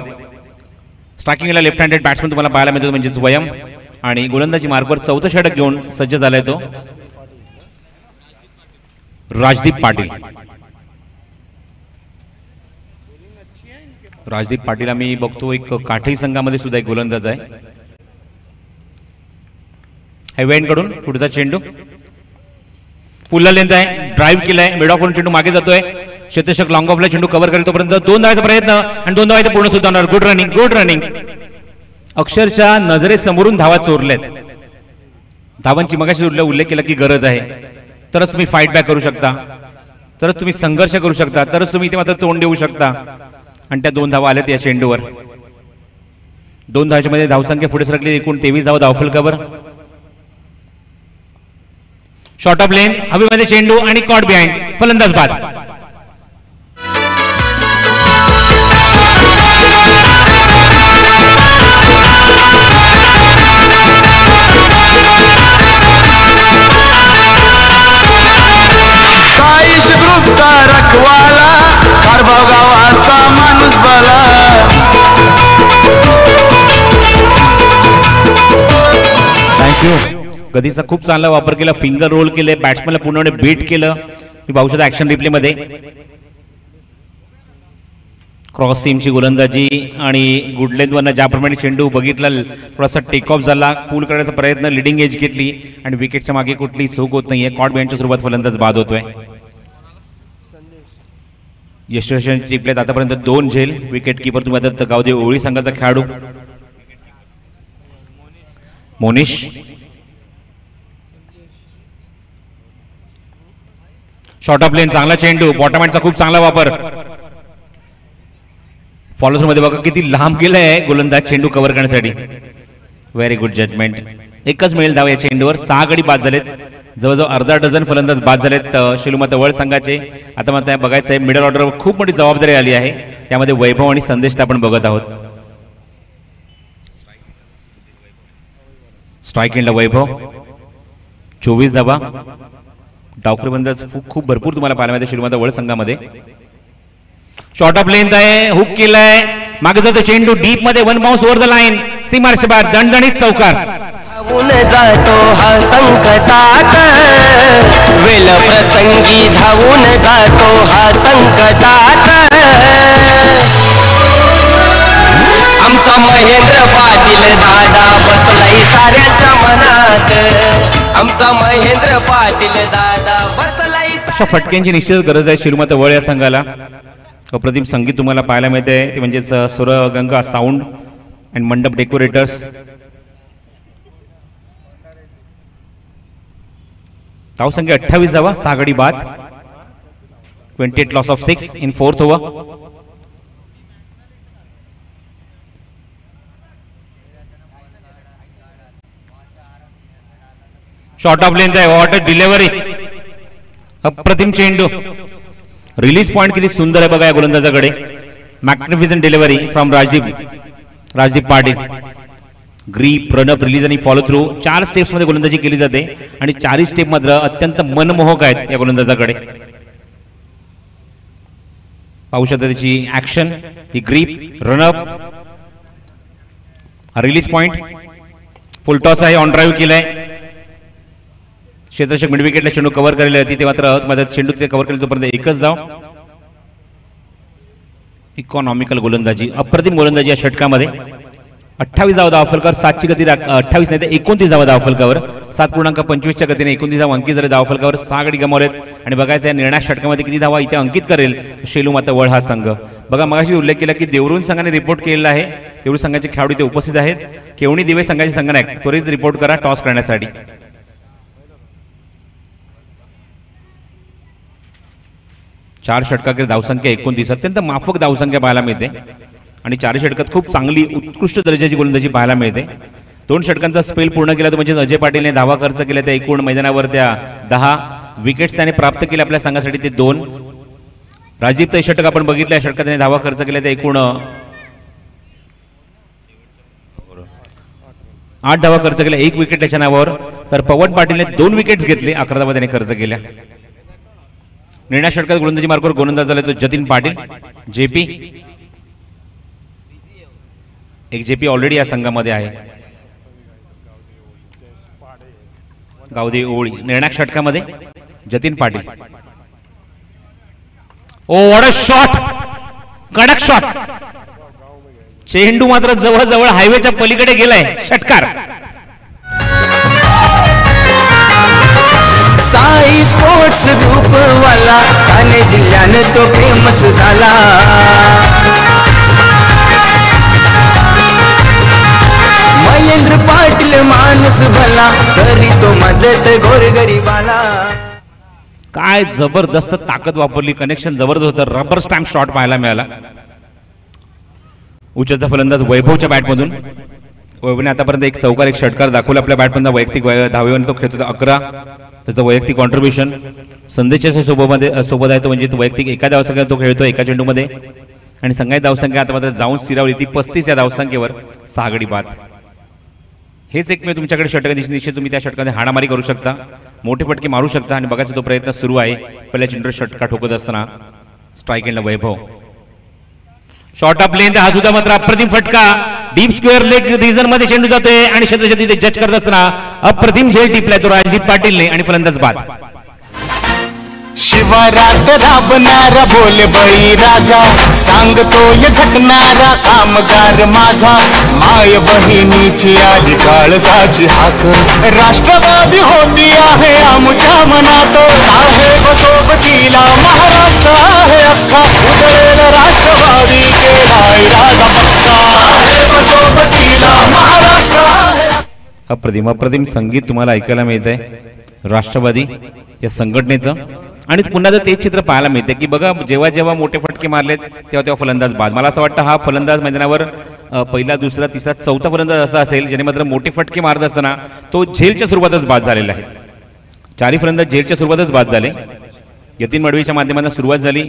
स्ट्रायकिंगला लेफ्ट हँडेड बॅट्समन तुम्हाला पाहायला मिळतो म्हणजे स्वयं आणि गोलंदाजी मार्कवर 4थं षटक घेऊन सज्ज झालाय तो राजदीप पाटील. राजदीप पाटील आम्ही बघतो एक काठी संघामध्ये सुद्धा एक गोलंदाज आहे. हेवेन कडून पुढचा चेंडू पुल्ला लेंथ आहे. ड्राईव्ह केलाय. मिड ऑफ चेंडू मागे जातोय. शतशक लॉंग ऑफला चेंडू कव्हर करेल तोपर्यंत 2 धावाचा प्रयत्न आणि 2 धावा पूर्ण सुद्धा होणार. Good running. अक्षरशः नजरेसमोरून धावा चोरल्यात. धावांची मगाशी उल्लेख केला की गरज आहे, तरच तुम्ही फाईट बॅक करू शकता, तरच तुम्ही संघर्ष करू शकता, तरच तुम्ही इथे मात्र तोंड देऊ शकता. आणि त्या 2 धावा आल्यात या चेंडूवर. 2 धावाच्या मध्ये धावसंख्या पुढे सरकली, एकूण 23 धावा धावफलकावर. शॉर्ट ऑफ लेन, हवेमध्ये चेंडू आणि कॉट बिहाइंड, फलंदाज बाद. साईश ग्रुपचा रखवाला, कारभाव गावाचा माणूस बाला. थँक्यू. गदीचा खूप चांगला वापर केला, फिंगर रोल केले, बॅट्समॅनला पूर्णपणे बीट केलं. मी पाहू शकता ऍक्शन रिप्ले मध्ये क्रॉस सीमची गोलंदाजी आणि गुड लेंथवरनं ज्याप्रमाणे चेंडू बघितला, थोडासा टेक ऑफ झाला, पूल करण्याचा प्रयत्न, लिडिंग एज घेतली आणि विकेटच्या मागे कुठली चूक होत नाहीये. कॉट बिहाइंडच्या स्वरूपात फलंदाज बाद होतोय. यशस्वी टिपल्यात आतापर्यंत 2 झेल. विकेट किपर तुम्ही आता गावदे ओळी संघाचा खेळाडू मोनिश. शॉर्ट ऑफ लेन, चांगला चेंडू, बॉटम हँडचा खूप चांगला वापर. फॉलो थ्रू मध्ये बघा किती लांब गेलाय गोलंदाज चेंडू कव्हर करण्यासाठी. Very good judgement. एकच मिळेल धाव या चेंडूवर. 6 गडी बाद झालेत. जवळजवळ अर्धा डझन फलंदाज बाद झालेत शेलूमाता वर्ल्ड संघाचे. आता मात्र बघायचं आहे मिडल ऑर्डरवर खूप मोठी जबाबदारी आली आहे. त्यामध्ये वैभव आणि संदेश आपण बघत आहोत. स्ट्राईक एंडला वैभव, 24 धावा. डावखुरी बंदाज खूप भरपूर तुम्हाला पाहायला मिळते शेलूमाता वर्ल्ड संघामध्ये. शॉर्ट ऑफ लेंथ आहे, हुक केलाय, मागे जातो चेंडू डीप मध्ये, 1 बाउन्स ओव्हर द लाईन, सीमार्श बार, दणदणीत चौकार. धावून जातो हा संकटात, वेल प्रसंगी धावून जातो हा संकटात. आमचा महेंद्र पाटील दादा बसलाय साऱ्याच्या मनात. आमचा महेंद्र पाटील दादा बसलाय. अशा फटक्यांची निश्चित गरज आहे शेलूमाता वर्ल्ड या संघाला. अप्रतिम संगीत तुम्हाला पाहायला मिळते, ते म्हणजेच Surganga sound and Mandap decorators. धावसंख्या 28 धावा, 6 गडी बाद, 28 loss of 6 in 4th over. Short of length आहे, वॉटर डिलिव्हरी, अप्रतिम चेंडू. रिलीज पॉइंट किती सुंदर आहे बघा या गोलंदाजाकडे. Magnificent delivery from Rajdeep Patil. Grip, run up, release आणि फॉलो थ्रू 4 स्टेप्स मध्ये गोलंदाजी केली जाते आणि 4ही स्टेप मात्र अत्यंत मनमोहक आहेत या गोलंदाजाकडे. पाहू शकता त्याची ऍक्शन, ही grip, run up, release point, full toss आहे, ऑन ड्राईव्ह केलाय. क्षेत्ररक्षक मिड विकेटला चेंडू कव्हर केलेला आहे, तिथे मात्र चेंडू ते कव्हर केले तोपर्यंत एकच धाव. इकॉनॉमिकल गोलंदाजी, अप्रतिम गोलंदाजी या षटकामध्ये. 28 धावा धावफलकावर, 7ची गती 28 नाही तर 29 धावा धावफलकावर, 7.25 च्या गतीने 29 धावा अंकित झाले धावफलकावर. 6 गडी गमावलेत आणि बघायचं आहे निर्णायक षटकामध्ये किती धावा इथे अंकित करेल शेलूमाता वर्ल्ड हा संघ. बघा मगाशी उल्लेख केला की देवरुण संघाने रिपोर्ट केलेला आहे. देवरुण संघाचे खेळाडू इथे उपस्थित आहेत. केवणी दिवे संघाचे संघनायक त्वरित रिपोर्ट करा टॉस करण्यासाठी. चार षटकातील धावसंख्या 29, अत्यंत माफक धावसंख्या पाहायला मिळते आणि 4 षटकात खूप चांगली उत्कृष्ट दर्जाची गोलंदाजी पाहायला मिळते. 2 षटकांचा स्पेल पूर्ण केला तर म्हणजे अजय पाटीलने धावा खर्च केल्या त्या एकूण मैदानावर त्या 10 विकेट्स त्याने प्राप्त केले आपल्या संघासाठी ते 2. राजीवचं षटक आपण बघितलं, षटकात त्याने धावा खर्च केल्या त्या एकूण 8 धावा खर्च केल्या, 1 विकेट त्याच्या नावावर. तर पवन पाटीलने 2 विकेट्स घेतले, 11 धावा त्याने खर्च केल्या. निर्णय षटकात गोलंदाजी मार्गावर गोलंदाज झाला तो जतीन पाटील. जेपी, एक जेपी ऑलरेडी या संघामध्ये आहे. गावदे ओळी निर्णायक षटकामध्ये जतीन पाटील. ओ व्हॉट अ शॉट, कडक शॉट. चेंडू मात्र जवळजवळ हायवेच्या पलीकडे गेलाय. षटकार. साई स्पोर्ट्स ग्रुप वाला ठाणे जिल्ह्यानं तो फेमस झाला. काय जबरदस्त ताकद वापरली, कनेक्शन जबरदस्त होतं, रबर स्टॅम्प शॉट पाहायला मिळाला उच्चता फलंदाज वैभवच्या बॅटमधून. वैभवने आतापर्यंत एक चौकार एक षटकार दाखवला आपल्या बॅटमधून. वैयक्तिक धावेवर तो खेळतो 11, त्याचं वैयक्तिक कॉन्ट्रीब्युशन. संदेशाच्या सोबत आहे तो, म्हणजे तो वैयक्तिक एका धावसंख्येत तो खेळतो एका चेंडूमध्ये. आणि संघाची धावसंख्या आता मात्र जाऊन स्थिरावली ती 35 या धावसंख्येवर 6 गडी बाद. हेच एकमेव तुमच्याकडे षटक निश्चित तुम्ही त्या षटकाने हाणामारी करू शकता, मोठे फटके मारू शकता. आणि बघायचा तो प्रयत्न सुरू आहे. पहिल्या चेंडूवर षटका ठोकत असताना स्ट्राईक एंडला वैभव. शॉर्ट ऑफ लेंथ, हा सुद्धा मात्र अप्रतिम फटका. डीप स्क्वेअर लेग रिजन मध्ये चेंडू जातोय आणि क्षेत्रक्षेत्री ते जज करत असताना अप्रतिम झेल टिपलाय तो राजदीप पाटीलने आणि फलंदाज बाद. शिवारात राबणारा बोल बळी राजा, सांगतोय झटणारा कामगार माझा. माय बहिणीची आली काळजाची हाक, राष्ट्रवादी होती आहे आमच्या मनात. साहेब सोबतीला महाराष्ट्र आहे अख्खा, उदळेल राष्ट्रवादी केलाय राजा पक्का. साहेब सोबतीला महाराष्ट्र आहे. अप्रतिम अप्रतिम संगीत तुम्हाला ऐकायला मिळतंय राष्ट्रवादी या संघटनेचं. आणि पुन्हा जर तेच चित्र पाहायला मिळते की बघा, जेव्हा जेव्हा मोठे फटके मारलेत तेव्हा तेव्हा फलंदाज बाद. मला असं वाटतं हा फलंदाज मैदानावर पहिला, दुसरा, तिसरा, चौथा फलंदाज असा असेल ज्याने मात्र मोठे फटके मारत असताना तो झेलच्या सुरुवातच बाद झालेला आहे. 4 फलंदाज झेलच्या सुरुवातच बाद झाले. यतीन मडवीच्या माध्यमातून सुरुवात झाली,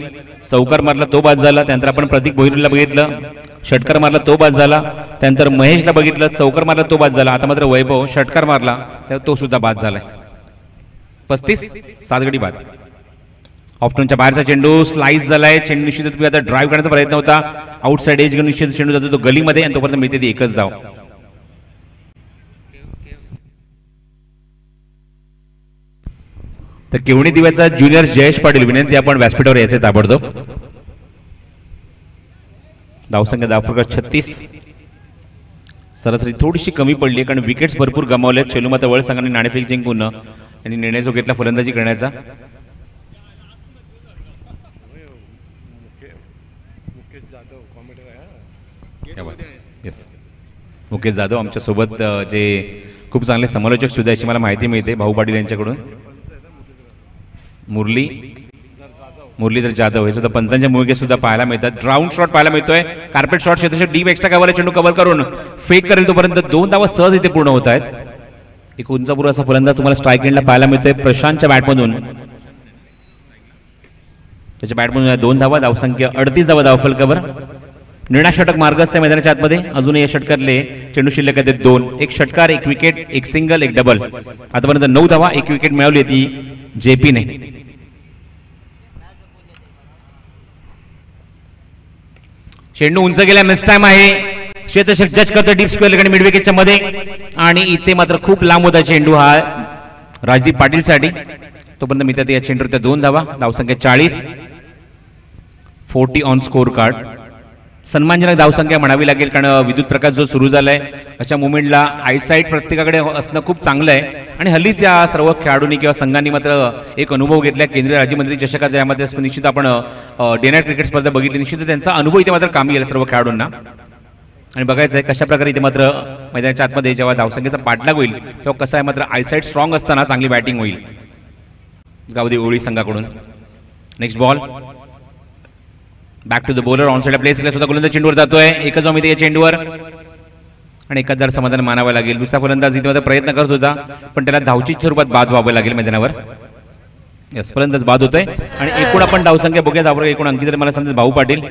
चौकार मारला तो बाद झाला. त्यानंतर आपण प्रतीक भोईरला बघितलं, षटकार मारला तो बाद झाला. त्यानंतर महेशला बघितलं, चौकार मारला तो बाद झाला. आता मात्र वैभव षटकार मारला तर तो सुद्धा बाद झालाय. 35 7 गडी बाद. ऑप्टनच्या बाहेरचा चेंडू स्लाइस झालाय. चेंडू निश्चित आता ड्राईव्ह करण्याचा प्रयत्न होता, आउटसाइड एज निश्चित चेंडू जातो तो गलीमध्ये आणि तोपर्यंत मिळते ती एकच धाव. तर केवणी दिव्याचा ज्युनियर जयेश पाटील विनंती आपण व्यासपीठावर यायचे ताबडतोब. धावसंख्या धावफरक 36, सरासरी थोडीशी कमी पडली कारण विकेट्स भरपूर गमावलेत. शेलूमाता वळ संघाने नाणेफेक जिंकून यांनी निर्णय जो घेतला फलंदाजी करण्याचा. मुकेश जाधव आमच्या सोबत जे खूप चांगले समालोचक सुद्धा याची मला माहिती मिळते भाऊ पाटील यांच्याकडून. मुरलीधर जाधव हे सुद्धा पंचांच्या मुळगे सुद्धा पाहायला मिळतात. राऊंड शॉट पाहायला मिळतोय, कार्पेट शॉट क्षेत्रक्षेत्र डीप एक्स्ट्रा कव्हर चेंडू कव्हर करून फेक करेल तोपर्यंत 2 धावा सहज इथे पूर्ण होत आहेत. एक उंचापूर असा फलंदाज तुम्हाला स्ट्राईक एंडला पाहायला मिळतोय प्रशांतच्या बॅटमधून. त्याच्या बॅटमधून 2 धावा, धावसंख्या 38 धावा धावफलकावर. निर्णय षटक मार्गस्थ आहे मैदानाच्या आतमध्ये. अजूनही या षटकातले चेंडू शिल्लक आहेत 2, एक षटकार, एक विकेट, एक सिंगल, एक डबल. आतापर्यंत 9 धावा, 1 विकेट मिळवली ती जेपीने. चेंडू उंच गेला, मिस टाइम आहे. क्षेत्ररक्षक जज करतो डीप स्क्वेअर आणि मिड विकेटच्या मध्ये आणि इथे मात्र खूप लांब होता चेंडू हा राजदीप पाटील साठी. तोपर्यंत मिळतात या चेंडूवर 2 धावा, धावसंख्या 40, 40 ऑन स्कोर कार्ड. सन्मानजनक धावसंख्या म्हणावी लागेल कारण विद्युत प्रकाश जो सुरू झालाय अशा मुवमेंटला आयसाईट प्रत्येकाकडे असणं खूप चांगलं आहे. आणि हल्लीच या सर्व खेळाडूंनी किंवा संघांनी मात्र एक अनुभव घेतला. केंद्रीय राज्यमंत्री चषकाचा यामध्ये निश्चित आपण डे नाईट क्रिकेट स्पर्धा बघितली, निश्चित त्यांचा अनुभव इथे मात्र कामी येईल सर्व खेळाडूंना. आणि बघायचं आहे कशा प्रकारे इथे मात्र मैदानाच्या आतमध्ये जेव्हा धावसंख्येचा पाठलाग होईल तेव्हा कसं आहे मात्र आयसाईट स्ट्रॉंग असताना चांगली बॅटिंग होईल गावदी ओळी संघाकडून. Next ball back to the bowler, on side place केला सुद्धा गोलंदाज चेंडूवर जातोय. एकच धाव मिळते या चेंडूवर आणि एकाच जर समाधान मानावं लागेल. दुसरा फलंदाज इथे प्रयत्न करत होता पण त्याला धावचीच स्वरूपात बाद व्हावं लागेल मैदानावर. यस, फलंदाज बाद होतोय आणि एकूण आपण धावसंख्या बघूया. धावफलक एकूण अंकी जर मला सांगतात भाऊ पाटील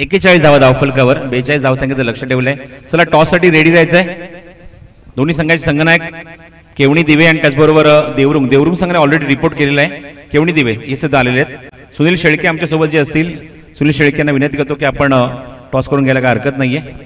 41 धावा धावफलकावर, 42 धावसंख्येचं लक्ष ठेवलंय. चला टॉस साठी रेडी राहायचंय दोन्ही संघाचे संघनायक केवणी दिवे आणि त्याचबरोबर देवरुंग संघाने ऑलरेडी रिपोर्ट केलेला आहे. केवणी दिवे हे सुद्धा आलेले आहेत. सुनील शेळके आमच्या सोबत जे असतील, सुनील शेळके यांना विनंती करतो की आपण टॉस करून घ्यायला काय हरकत नाहीये.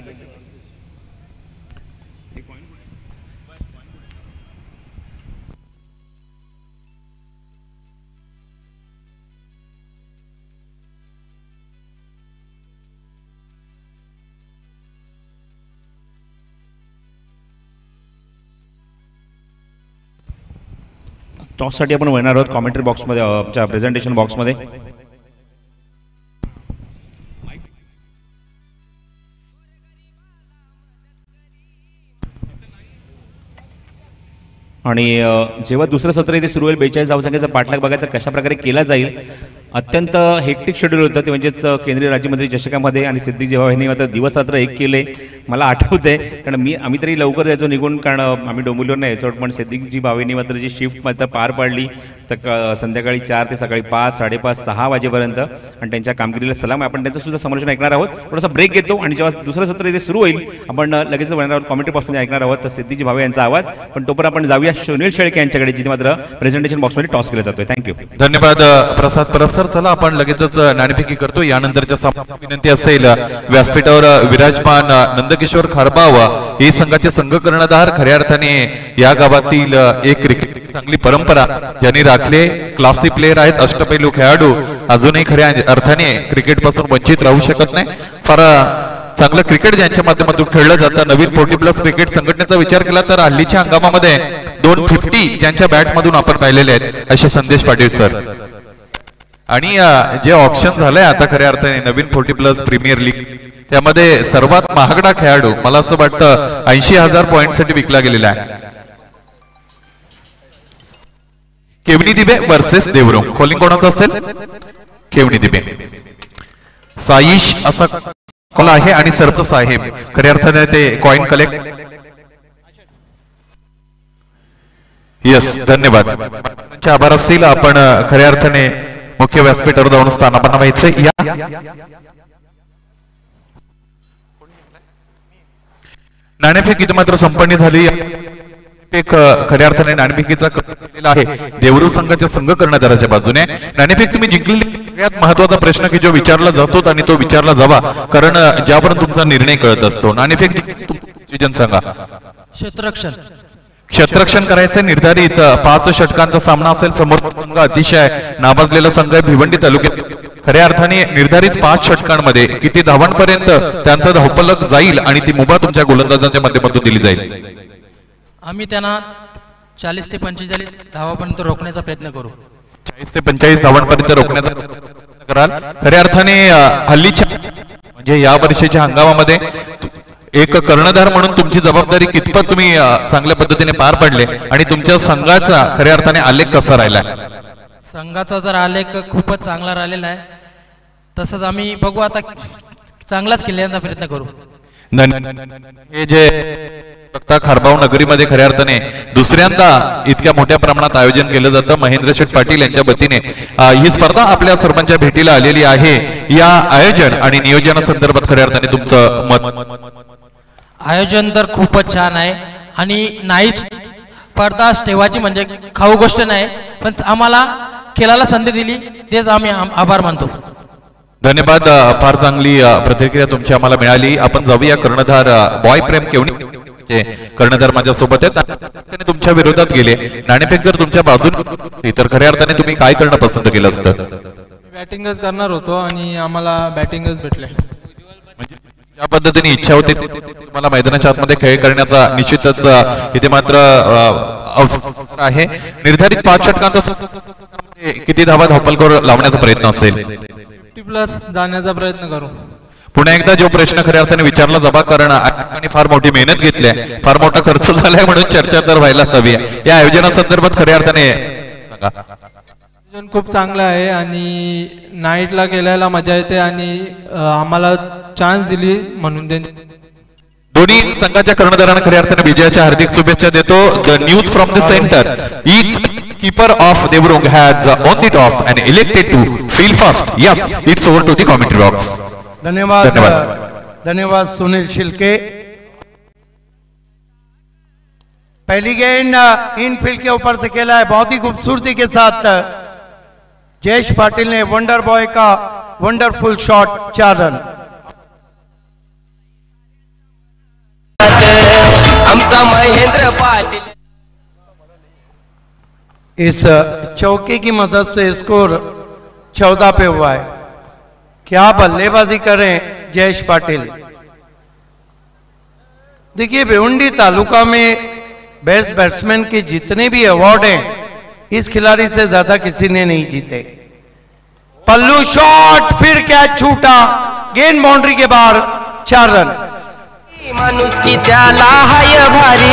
टॉससाठी आपण वळणार आहोत कॉमेंट्री बॉक्समध्ये, आमच्या प्रेझेंटेशन बॉक्समध्ये. आणि जेव्हा दुसरं सत्र इथे सुरू होईल 42 धावसंख्येचा पाठलाग बघायचा कशा प्रकारे केला जाईल. अत्यंत हेक्टिक शेड्यूल होतं ते, म्हणजेच केंद्रीय राज्यमंत्री चषकामध्ये आणि सिद्धी जेव्हा यांनी मात्र दिवस रात्र एक केले. मला आठवते कारण आम्ही तरी लवकर जायचो निघून, कारण आम्ही डोंबिवलीवर नाही यायचो, पण सिद्दीजी भावेंनी मात्र जी शिफ्ट मात्र पार पाडली संध्याकाळी 4 ते सकाळी 5, 5:30, 6 वाजेपर्यंत, आणि त्यांच्या कामगिरीला सलाम. आपण त्यांचं सुद्धा समालोचन ऐकणार आहोत. थोडासा ब्रेक घेतो आणि जेव्हा दुसरं सत्र इथे सुरू होईल आपण लगेच बनणार आहोत, कॉमेंट्री बॉक्समध्ये ऐकणार आहोत सिद्दीजी भावे यांचा आवाज. पण तोपर्यंत आपण जाऊया सुनील शेळके यांच्याकडे, जिथे मात्र प्रेझेंटेशन बॉक्समध्ये टॉस केला जातोय. थँक्यू. धन्यवाद प्रसाद परब सर. चला आपण लगेचच नाणेफेकी करतो. यानंतरच्या विनंती असेल व्यासपीठावर विराजमान नंदकिशोर खारबाव हे संघाचे संघ कर्णधार, खऱ्या अर्थाने या गावातील एक क्रिकेट चांगली परंपरा ज्यांनी राखले, क्लासी प्लेयर आहेत, अष्टपैलू खेळाडू, अजूनही खऱ्या अर्थाने क्रिकेट पासून वंचित राहू शकत नाही. फार चांगलं क्रिकेट ज्यांच्या माध्यमातून खेळलं जातं. नवीन 40+ क्रिकेट संघटनेचा विचार केला तर हल्लीच्या हंगामामध्ये 250 ज्यांच्या बॅटमधून आपण पाहिलेले आहेत असे संदेश पाटील सर. आणि जे ऑप्शन झालंय आता खऱ्या अर्थाने नवीन 40+ प्रीमियर लीग, त्यामध्ये सर्वात महागडा खेळाडू मला असं वाटतं 80,000 पॉइंटसाठी विकला गेलेला आहे. केवनी दिबे वर्सेस देवरुंग. कॉलिंग कोणाचं असेल? केवनी दिबे. साईश असा कॉल आहे आणि सरचं साहेब खऱ्या अर्थाने ते कॉइन कलेक्ट. येस, धन्यवाद. आभार असतील. आपण खऱ्या अर्थाने मुख्य व्यासपीठावर जाऊन स्थानापन्न व्हायचं. या नाणेफेकी मात्र संपन्न झाली. एक खऱ्या अर्थाने नाणेफेकीचा केलेला आहे देवरू संघाच्या संघ कर्णधाराच्या बाजूने. नाणेफेक तुम्ही जिंकलेली सगळ्यात महत्वाचा प्रश्न की जो विचारला जातो आणि तो विचारला जावा, कारण ज्यापर्यंत तुमचा निर्णय कळत असतो. नाणेफेक डिसिजन सांगा. क्षेत्ररक्षण करायचं निर्धारित 5 षटकांचा सामना असेल. समोर संघ अतिशय नाबाजलेला संघ आहे भिवंडी तालुक्यात. खऱ्या अर्थाने निर्धारित 5 षटकांमध्ये किती धावांपर्यंत त्यांचा धावफलक जाईल आणि ती मुभा तुमच्या गोलंदाजांच्या माध्यमातून दिली जाईल. आम्ही त्यांना 40 ते 45 धावापर्यंत रोखण्याचा प्रयत्न करू. 40 ते 45 धावांपर्यंत रोखण्याचा प्रयत्न कराल. खऱ्या अर्थाने हल्लीच्या म्हणजे या वर्षीच्या हंगामामध्ये एक कर्णधार म्हणून तुमची जबाबदारी कितपत तुम्ही चांगल्या पद्धतीने पार पडले आणि तुमच्या संघाचा खऱ्या अर्थाने आलेख कसा राहिला? संघाचा जर आलेख खूपच चांगला राहिलेला आहे. तसंच आम्ही बघू आता चांगलाच खेळण्याचा प्रयत्न करू. हे जे बघता खारबाव नगरीमध्ये खऱ्या अर्थाने दुसऱ्यांदा इतक्या मोठ्या प्रमाणात आयोजन केलं जातं. महेंद्र शेठ पाटील यांच्या वतीने ही स्पर्धा आपल्या सर्वांच्या भेटीला आलेली आहे. या आयोजन आणि नियोजनासंदर्भात खऱ्या अर्थाने तुमचं मत? आयोजन तर खूपच छान आहे आणि नाहीच स्पर्धा ठेवायची म्हणजे खाऊ गोष्ट नाही, पण आम्हाला खेळायला संधी दिली तेच आम्ही आभार मानतो. धन्यवाद. फार चांगली प्रतिक्रिया तुमची आम्हाला मिळाली. आपण जाऊया कर्णधार बॉय प्रेम केवणी कर्णधार माझ्या सोबत आहेत. तुमच्या विरोधात गेले. नाणेफेक जर तुमच्या बाजूने तर खऱ्या अर्थाने तुम्ही काय करणं पसंत केलं असतं? बॅटिंगच करणार होतो आणि आम्हाला बॅटिंगच भेटले. ज्या पद्धतीने इच्छा होती तुम्हाला मैदानाच्या आतमध्ये खेळ करण्याचा निश्चितच इथे मात्र अवसर आहे. निर्धारित 5 षटकांचा किती धावा धावफलकावर लावण्याचा प्रयत्न असेल? 50+ जाण्याचा प्रयत्न करू. पुन्हा एकदा जो प्रश्न खऱ्या अर्थाने विचारला जावा, कारण आणि फार मोठी मेहनत घेतली आहे, फार मोठा खर्च झालाय, म्हणून चर्चा तर व्हायलाच हवी आहे. या आयोजनासंदर्भात खऱ्या अर्थाने आयोजन खूप चांगलं आहे आणि नाईटला केल्याला मजा येते आणि आम्हाला चान्स दिली म्हणून दोन्ही संघाच्या कर्णधारांना खऱ्या अर्थाने विजयाच्या हार्दिक शुभेच्छा देतो. The news from the centre is keeper of Devrukh has won the toss and elected to field first. Yes, it's over to the commentary box. धन्यवाद सुनील शिल्के. पहली गेंद इनफील्ड के ऊपर से खेला है बहुत ही खूबसूरती के साथ. जयेश पाटिल ने वंडर बॉय का वंडरफुल शॉट, 4 रन. आमचा महेंद्र पाटिल. इस चौके की मदद से स्कोर 14 पे हुआ है. क्या बल्लेबाजी करें जयेश पाटिल. देखिए भिवंडी तालुका में बेस्ट बैट्समैन के जितने भी अवार्ड हैं इस खिलाड़ी से ज्यादा किसी ने नहीं जीते. पल्लू शॉट, फिर कैच छूटा, गेंद बाउंड्री के बाहर, 4 रन. माणूस की त्याला हाय भारी.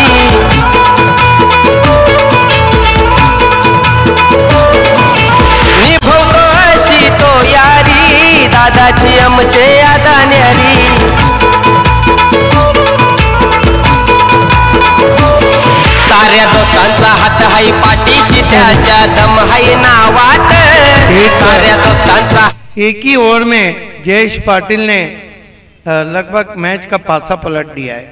एक ही ओवर में जयेश पाटिल ने लगभग मैच का पासा पलट दिया है।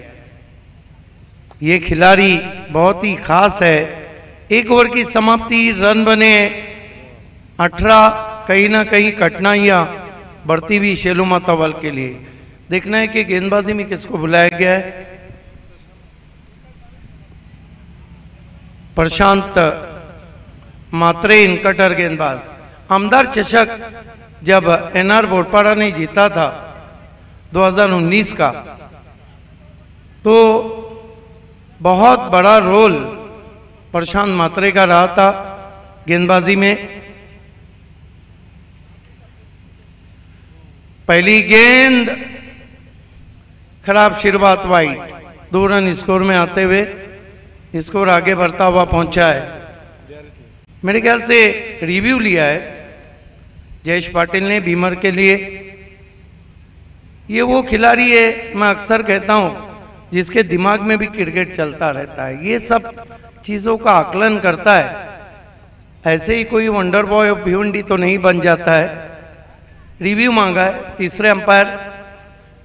ये खिलाड़ी बहुत ही खास है। एक ओवर की समाप्ति, रन बने 18, कहीं ना कहीं कठिनाइयाँ बढ़ती हुई शेलू मातावल के लिए। देखना है कि गेंदबाजी में किसको बुलाया गया है। प्रशांत मात्रे इनकटर गेंदबाज। आमदार चषक जब एनआर बोरपाड़ा ने जीता था 2019 का, तो बहुत बड़ा रोल प्रशांत मात्रे का रहा था गेंदबाजी में। पहली गेंद खराब शुरुआत, वाइड। 2 रन स्कोर में आते हुए स्कोर आगे बढ़ता हुआ पहुंचा है। मेरे ख्याल से रिव्यू लिया है जयेश पाटिल ने बीमर के लिए। ये वो खिलाड़ी है, मैं अक्सर कहता हूं, जिसके दिमाग में भी क्रिकेट चलता रहता है। ये सब चीज़ों का आकलन करता है। ऐसे ही कोई वंडर बॉय ऑफ भिवंडी तो नहीं बन जाता है। रिव्यू मांगा है तीसरे अंपायर,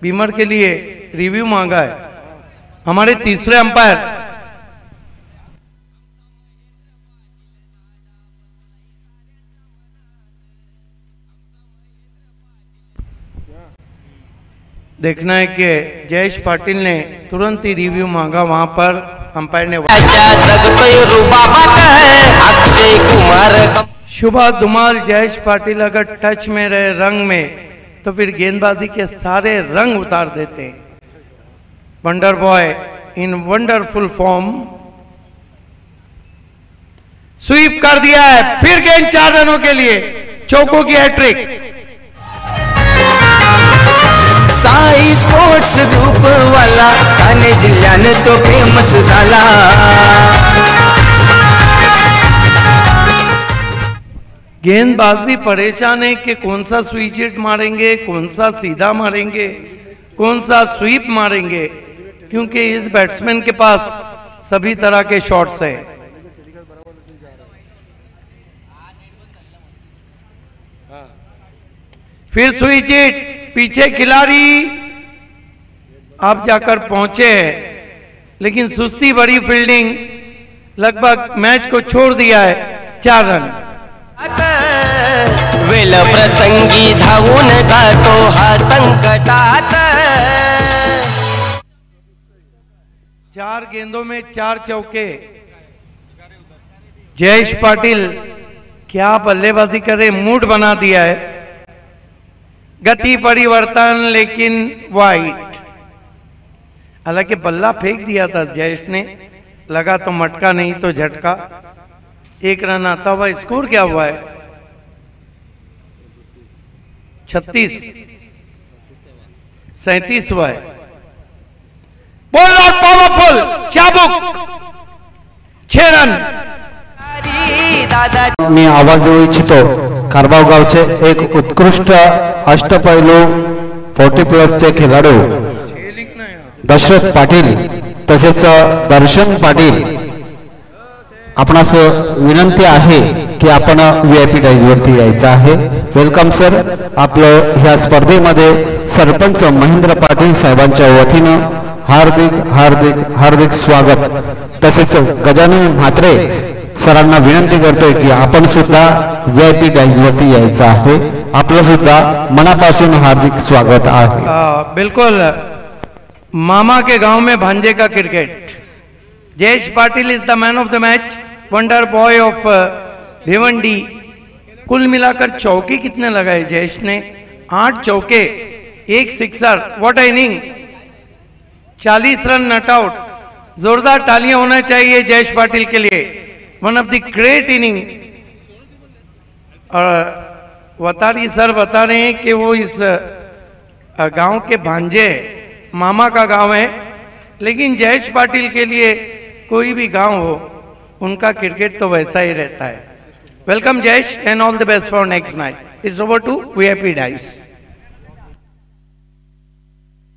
बीमर के लिए रिव्यू मांगा है हमारे तीसरे अंपायर। देखना है कि जयेश पाटिल ने तुरंत ही रिव्यू मांगा, वहां पर अंपायर ने अक्षय कुमार शुभा धुमाल। जयेश पाटिल अगर टच में रहे रंग में, तो फिर गेंदबाजी के सारे रंग उतार देते हैं। Wonder boy in wonderful form. Sweep कर दिया है, फिर गेंद 4 रनों के लिए, चौकों की हैट्रिक। साई स्पोर्ट्स ग्रुप वाला ठाणे जिल्ह्याने तो फेमस झाला। गेंदबाज भी परेशान है कि कौन सा स्विच हिट मारेंगे, कौन सा सीधा मारेंगे, कौन सा स्वीप मारेंगे, क्योंकि इस बैट्समैन के पास सभी तरह के शॉट्स हैं। फिर स्विच हिट, पीछे खिलाड़ी आप जाकर पहुंचे हैं, लेकिन सुस्ती बड़ी फील्डिंग, लगभग मैच को छोड़ दिया है। 4 रन। वेल प्रसंगी धावून जातो हा संकटात। 4 गेंदों में 4 चौके। जयेश पाटिल क्या बल्लेबाजी करे, मूड बना दिया है। गति परिवर्तन, लेकिन वाइड। हालांकि बल्ला फेंक दिया था जयेश ने, लगा तो मटका नहीं तो झटका। 1 रन आता हुआ। स्कोर क्या हुआ है? 36, 37 हुआ है। बॉल नॉट पावरफुल, चाबुक, 6 रन। मी आवाज देऊ इच्छितो खारबाव गावचे एक उत्कृष्ट अष्टपैलू 40+ चे खेळाडू दशरथ पाटील तसेच दर्शन पाटील, आपणास विनंती आहे की आपण VIP डायस वरती यायचं आहे। Welcome sir. आपलं ह्या स्पर्धेमध्ये सरपंच महेंद्र पाटील साहेबांच्या वतीनं हार्दिक हार्दिक हार्दिक स्वागत। तसेच गजानन म्हात्रे सरांना विनंती करतोय की आपण सुद्धा VIP डायस वरती यायचं आहे। आपलं सुद्धा मनापासून हार्दिक स्वागत आहे। बिल्कुल, मामा के गांव में भांजे का cricket. Jayesh Patil is the man of the match, wonder boy of Bhiwandi. कुल मिलाकर चौके कितने लगाए जयेश ने? 8 चौके, 1 sixer. What inning, 40 run not out. जोरदार तालियां होना चाहिए जयेश पाटिल के लिए। One of the great inning. और वतारी सर बता रहे हैं कि वो इस गांव के भांजे, मामा का गांव है, लेकिन जयेश पाटिल के लिए कोई भी गांव हो, उनका क्रिकेट तो वैसा ही रहता है। Welcome Jayesh and all the best for next match. It's over to VIP dice.